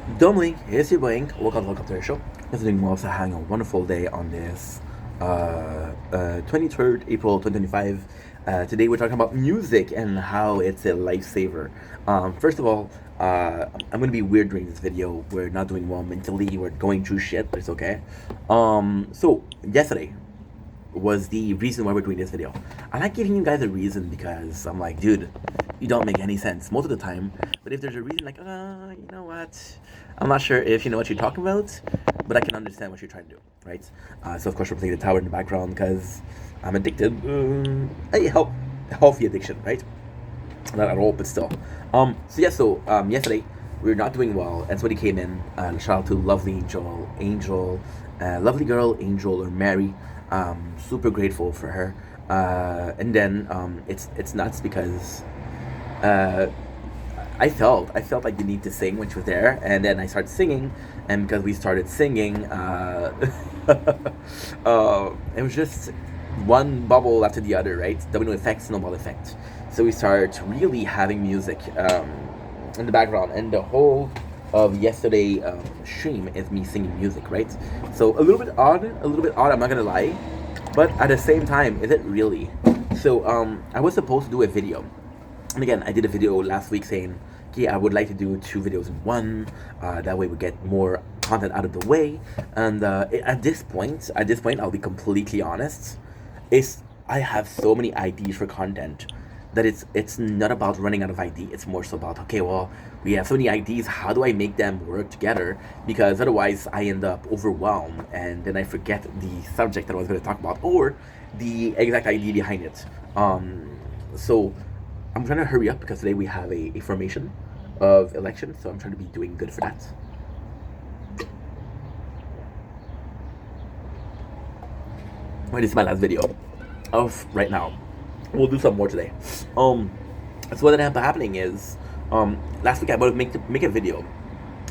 Dominic, here's your boy. Welcome to the show. Yesterday, we're also having a wonderful day on this 23rd April 2025. Today, we're talking about music and how it's a lifesaver. First of all, I'm going to be weird during this video. We're not doing well mentally. We're going through shit, but it's okay. Yesterday, was the reason why we're doing this video. I like giving you guys a reason because I'm like, dude, you don't make any sense most of the time. But if there's a reason, like, you know what? I'm not sure if you know what you're talking about, but I can understand what you're trying to do, right? So of course we're playing the tower in the background because I'm addicted. Healthy addiction, right? Not at all, but still. Yesterday we were not doing well, and somebody came in. Shout out to lovely Angel, lovely girl, Angel or Mary. Super grateful for her. And then it's nuts because uh, I felt like the need to sing, which was there, and then I started singing, and because we started singing, it was just one bubble after the other, right? Domino effect, snowball effect. So we start really having music in the background, and the whole of yesterday stream is me singing music, right? So a little bit odd, a little bit odd. I'm not gonna lie, but at the same time, is it really? So I was supposed to do a video, and again, I did a video last week saying, okay, I would like to do two videos in one. That way we get more content out of the way. And at this point, I'll be completely honest. It's I have so many ideas for content that it's not about running out of ID. It's more so about, okay, well, we have so many ideas. How do I make them work together? Because otherwise, I end up overwhelmed, and then I forget the subject that I was going to talk about or the exact idea behind it. So I'm trying to hurry up because today we have a formation of election, so I'm trying to be doing good for that. Wait, this is my last video of right now. We'll do some more today. Um, so what ended up happening is, last week I wanted to make a video,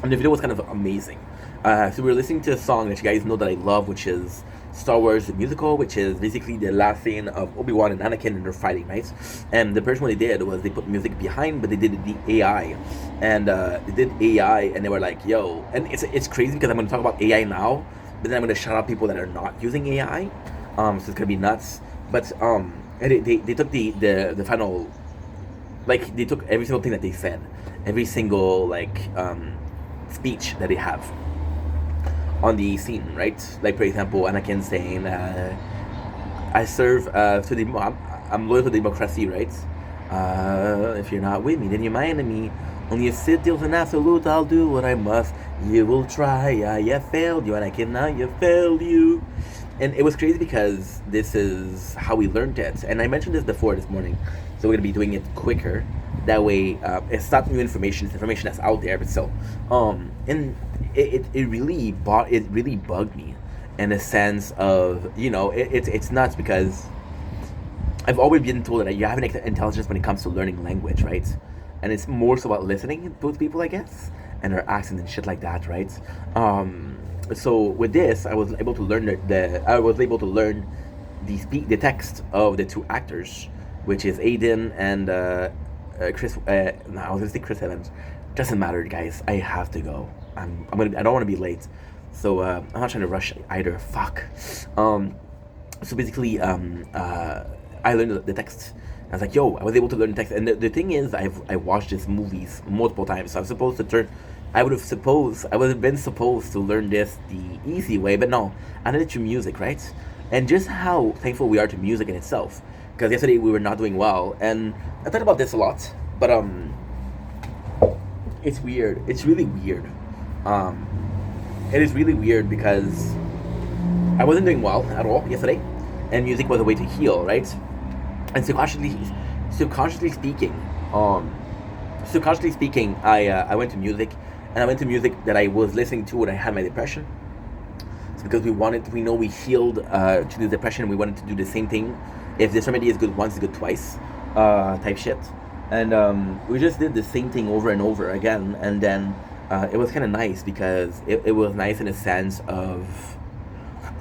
and the video was kind of amazing. So we were listening to a song that you guys know that I love, which is Star Wars the musical, which is basically the last scene of Obi-Wan and Anakin, and they're fighting, right? And the person what they did was they put music behind, but they did the AI, and they did AI, and they were like, "Yo," and it's crazy because I'm going to talk about AI now, but then I'm going to shout out people that are not using AI. So it's gonna be nuts. But and they took the final, like they took every single thing that they said, every single speech that they have on the scene, right? Like for example, Anakin saying, "I serve to the I'm loyal to democracy, right? If you're not with me, then you're my enemy. Only if Sith deals an absolute, I'll do what I must. You will try, I have failed you, and I cannot have failed you." And it was crazy because this is how we learned it. And I mentioned this before this morning, so we're gonna be doing it quicker. That way, it's not new information; it's information that's out there, but still. And it really bugged me, in a sense of it's nuts because I've always been told that you have an intelligence when it comes to learning language, right? And it's more so about listening to people, I guess, and their accent and shit like that, right? So with this, I was able to learn the text of the two actors, which is Aiden and Chris. No, I was gonna say Chris Evans. Doesn't matter, guys. I have to go. I don't want to be late, so I'm not trying to rush either. Fuck. So basically, I learned the text. I was like, yo, I was able to learn the text. And the thing is, I watched these movies multiple times. So I was supposed to turn. I would have been supposed to learn this the easy way, but no, I did it through music, right? And just how thankful we are to music in itself. Because yesterday we were not doing well, and I thought about this a lot, but it's weird. It's really weird. Um, it is really weird because I wasn't doing well at all yesterday, and music was a way to heal, right? And subconsciously speaking, um, subconsciously speaking, I went to music, and I went to music that I was listening to when I had my depression. It's because we know we healed to the depression. We wanted to do the same thing. If this remedy is good once, it's good twice, type shit. And we just did the same thing over and over again, and then it was kind of nice because it was nice in a sense of,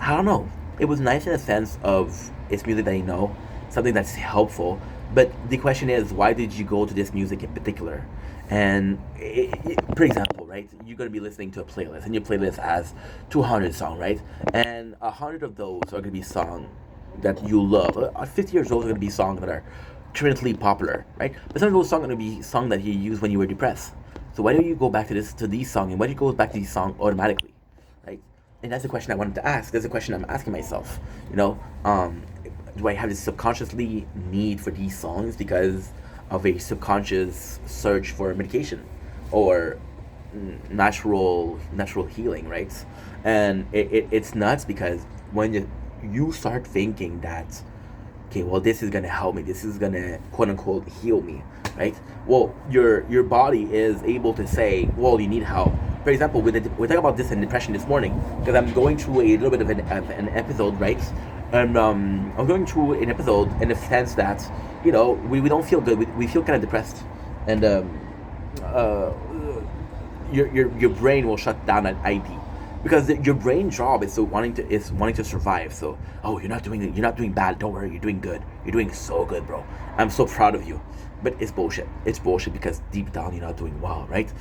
I don't know. It was nice in a sense of it's music that I know, something that's helpful. But the question is, why did you go to this music in particular? And for example, right? You're gonna be listening to a playlist, and your playlist has 200 songs, right? And 100 of those are gonna be songs that you love. 50 years old are gonna be songs that are currently popular, right? But some of those songs are gonna be songs that you used when you were depressed. So why don't you go back to these songs, and why do you go back to these songs automatically, right? And that's the question I wanted to ask. That's the question I'm asking myself. You know, do I have this subconsciously need for these songs because of a subconscious search for medication or natural healing, right? And it's nuts because when you start thinking that, okay, well, this is gonna help me, this is gonna quote unquote heal me, right? Well, your body is able to say, well, you need help. For example, we talk about this in depression this morning because I'm going through a little bit of an episode, right? And I'm going through an episode in the sense that, you know, we don't feel good. We feel kind of depressed, and uh, your brain will shut down at ID because your brain job is wanting to survive. So, oh, you're not doing bad. Don't worry, you're doing good. You're doing so good, bro. I'm so proud of you. But it's bullshit. It's bullshit because deep down you're not doing well, right?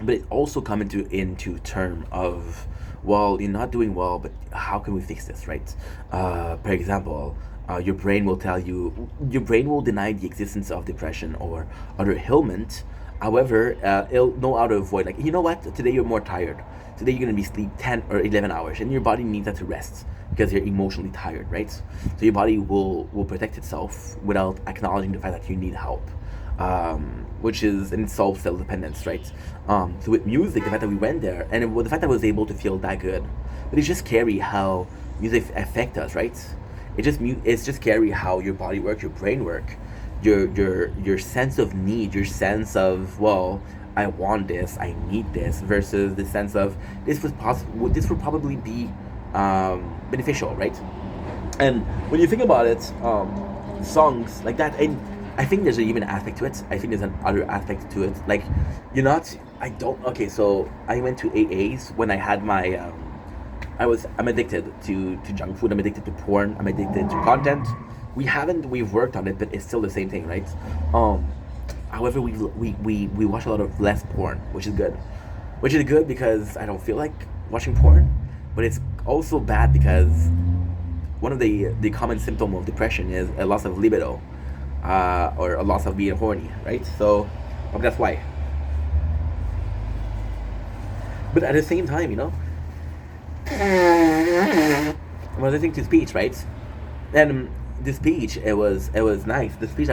But it also come into term of, well, you're not doing well, but how can we fix this, right? For example, your brain will tell you, your brain will deny the existence of depression or other ailment. However, it'll know how to avoid, like, you know what, today you're more tired. Today you're going to be sleep 10 or 11 hours, and your body needs that to rest because you're emotionally tired, right? So your body will protect itself without acknowledging the fact that you need help. Which is in itself self-dependence, right? So with music, the fact that we went there, and the fact that I was able to feel that good, but it's just scary how music affect us, right? It's just scary how your body works, your brain work, your sense of need, your sense of, well, I want this, I need this, versus the sense of this was possible, this would probably be beneficial, right? And when you think about it, songs like that, and I think there's a human aspect to it. I think there's an other aspect to it. Like, you're not. I don't. Okay, so I went to AAs when I had my. I'm addicted to junk food. I'm addicted to porn. I'm addicted to content. We've worked on it, but it's still the same thing, right? However, we watch a lot of less porn, which is good. Which is good because I don't feel like watching porn, but it's also bad because one of the common symptom of depression is a loss of libido. Or a loss of being horny, right? So that's why. But at the same time, you know, I was listening to speech, right? And the speech, it was nice. The speech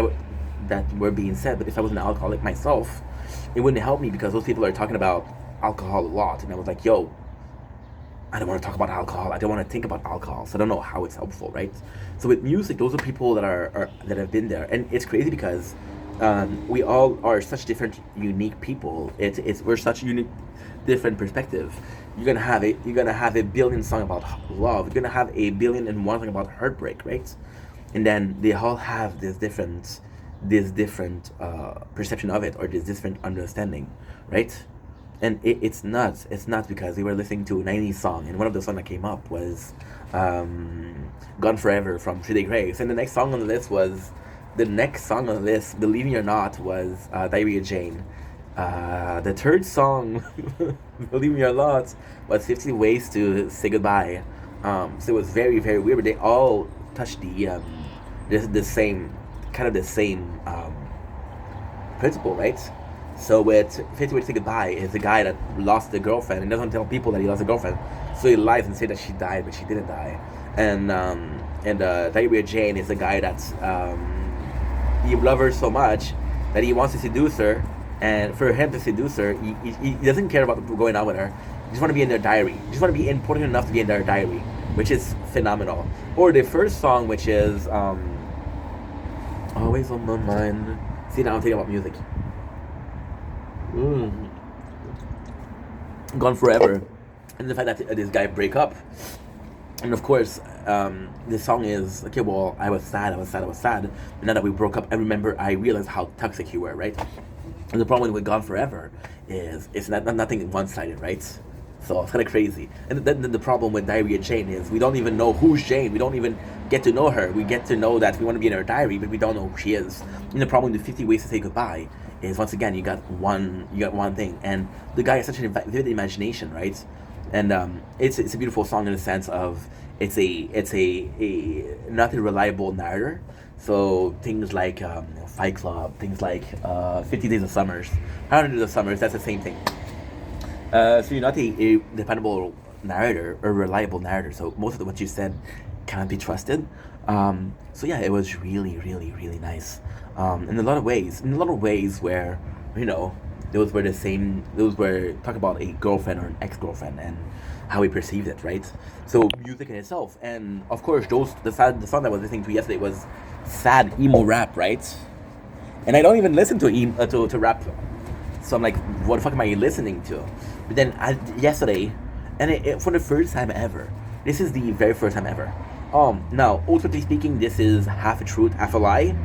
that were being said, but if I was an alcoholic myself, it wouldn't help me because those people are talking about alcohol a lot, and I was like, yo, I don't want to talk about alcohol. I don't want to think about alcohol. So I don't know how it's helpful, right? So with music, those are people that are that have been there, and it's crazy because we all are such different, unique people. We're such unique, different perspective. You're gonna have a billion song about love. You're gonna have a billion and one song about heartbreak, right? And then they all have this different perception of it, or this different understanding, right? And it's nuts. It's nuts because we were listening to a 90s song, and one of the songs that came up was Gone Forever from 3 Day Grace. And the next song on the list, believe me or not, was Diarrhea Jane. The third song, believe me or not, was 50 Ways to Say Goodbye. So it was very, very weird, but they all touched the same principle, right? So with 50 Ways to Say Goodbye is a guy that lost a girlfriend and doesn't tell people that he lost a girlfriend. So he lies and says that she died, but she didn't die. And Diarrhea Jane is a guy that's he loves her so much that he wants to seduce her. And for him to seduce her, he doesn't care about going out with her. He just want to be in their diary. He just want to be important enough to be in their diary, which is phenomenal. Or the first song, which is Always on My Mind. See, now I'm thinking about music. Gone Forever, and the fact that this guy break up, and of course, this song is okay. Well, I was sad. And now that we broke up, I realized how toxic you were, right? And the problem with Gone Forever is it's nothing one-sided, right? So it's kind of crazy. And then the problem with Diarrhea Jane is we don't even know who's Jane. We don't even get to know her. We get to know that we want to be in her diary, but we don't know who she is. And the problem with 50 Ways to Say Goodbye is once again you got one thing, and the guy has such a vivid imagination, right? And it's a beautiful song in the sense of it's a not a reliable narrator. So things like Fight Club, things like 50 Days of Summers, 100 Days of Summers, that's the same thing. So you're not a dependable narrator or reliable narrator. So most of what you said cannot be trusted. So yeah, it was really, really, really nice. In a lot of ways, where you know those were the same. Those were talk about a girlfriend or an ex-girlfriend and how we perceived it, right? So music in itself, and of course, the song that I was listening to yesterday was sad emo rap, right? And I don't even listen to rap, so I'm like, what the fuck am I listening to? But then yesterday, and for the first time ever, this is the very first time ever. Now, ultimately speaking, this is half a truth, half a lie.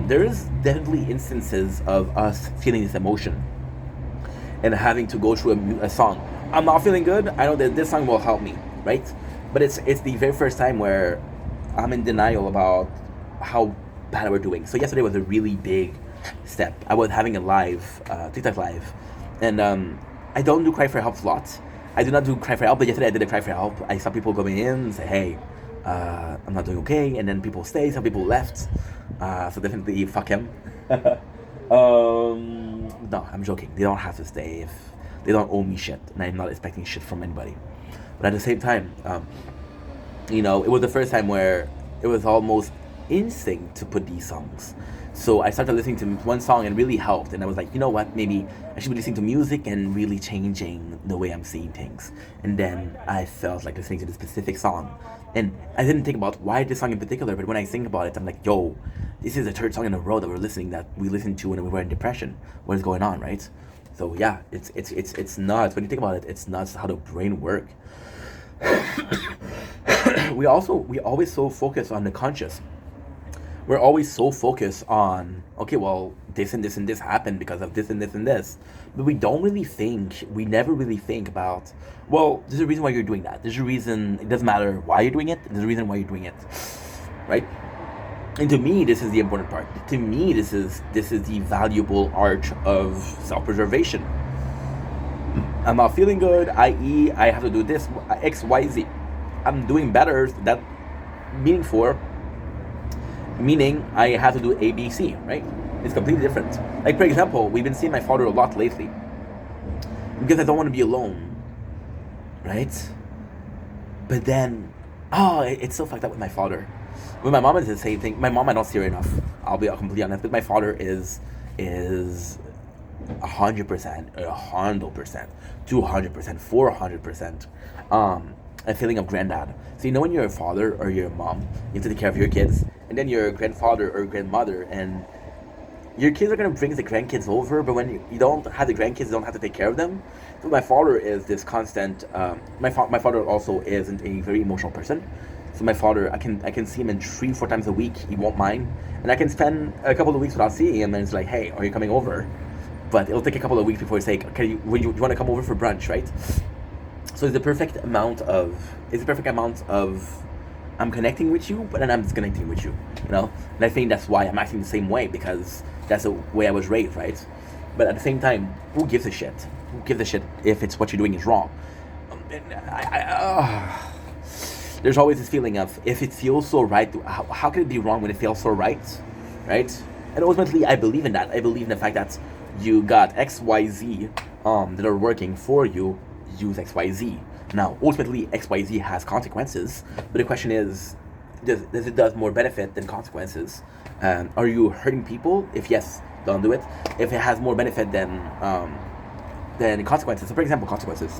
There is definitely instances of us feeling this emotion and having to go through a song. I'm not feeling good. I know that this song will help me, right? But it's the very first time where I'm in denial about how bad we're doing. So yesterday was a really big step. I was having a live TikTok live, and I don't do cry for help a lot. I do not do cry for help, but yesterday I did a cry for help. I saw people going in and say, "Hey, I'm not doing okay," and then people stayed. Some people left. So definitely fuck him. No, I'm joking. They don't have to stay if they don't owe me shit, and I'm not expecting shit from anybody. But at the same time, it was the first time where it was almost instinct to put these songs. So I started listening to one song and it really helped. And I was like, you know what? Maybe I should be listening to music and really changing the way I'm seeing things. And then I felt like listening to this specific song. And I didn't think about why this song in particular, but when I think about it, I'm like, yo, this is the third song in a row that we listened to when we were in depression. What is going on, right? So yeah, it's nuts. When you think about it, it's nuts how the brain works. we always so focus on the conscious. We're always so focused on, okay, well, this and this and this happened because of this and this and this. But we never really think about, well, there's a reason why you're doing that. There's a reason, it doesn't matter why you're doing it, there's a reason why you're doing it, right? And to me, this is the important part. To me, this is the valuable art of self-preservation. I'm not feeling good, i.e., I have to do this, X, Y, Z. I'm doing better, that meaning I have to do A, B, C, right? It's completely different. Like, for example, we've been seeing my father a lot lately because I don't want to be alone, right? But then, it's so fucked up with my father. With my mom, it's the same thing. My mom, I don't see her enough. I'll be completely honest. But my father is 100%, 100%, 200%, 400%. A feeling of granddad. So when you're a father or you're a mom, you have to take care of your kids, and then you're a grandfather or grandmother, and your kids are gonna bring the grandkids over, but when you don't have the grandkids, you don't have to take care of them. So my father is this constant. My father also isn't a very emotional person. So my father, I can see him in 3-4 times a week. He won't mind, and I can spend a couple of weeks without seeing him, and it's like, hey, are you coming over? But it'll take a couple of weeks before you say, okay, you want to come over for brunch, right? So it's the perfect amount of I'm connecting with you, but then I'm disconnecting with you, And I think that's why I'm acting the same way, because that's the way I was raised, right? But at the same time, who gives a shit? Who gives a shit if it's what you're doing is wrong? There's always this feeling of, if it feels so right, how can it be wrong when it feels so right? Right? And ultimately, I believe in that. I believe in the fact that you got X, Y, Z that are working for you. Use XYZ. Now, ultimately, XYZ has consequences, but the question is, does it does more benefit than consequences? Are you hurting people? If yes, don't do it. If it has more benefit than consequences, so for example, consequences.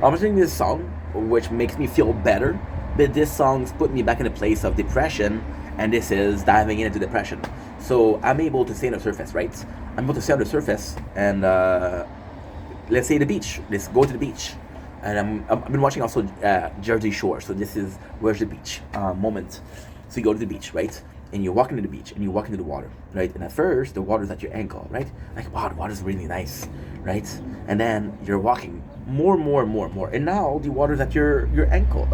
I'm listening to this song, which makes me feel better, but this song's put me back in a place of depression, and this is diving into depression. So I'm able to stay on the surface, right? I'm able to stay on the surface, and let's say the beach. Let's go to the beach. And I've been watching also Jersey Shore. So this is where's the beach moment. So you go to the beach, right? And you're walking to the beach and you walk into the water, right? And at first the water's at your ankle, right? Like, wow, the water's really nice, right? And then you're walking more. And now the water's at your ankle,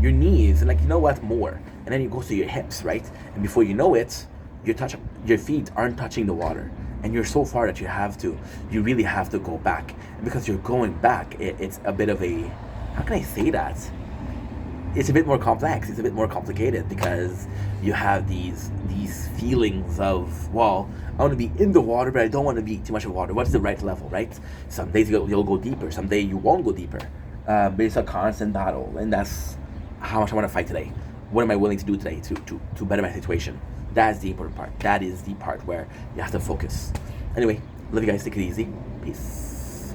your knees, and like, you know what, more. And then it goes to your hips, right? And before you know it, your feet aren't touching the water, and you're so far that you really have to go back. And because you're going back, it's a bit of a, how can I say that? It's a bit more complex. It's a bit more complicated because you have these feelings of, well, I want to be in the water, but I don't want to be too much of water. What's the right level, right? Some days you'll go deeper. Some day you won't go deeper. But it's a constant battle, and that's how much I want to fight today. What am I willing to do today to better my situation? That's the important part. That is the part where you have to focus. Anyway, love you guys. Take it easy. Peace.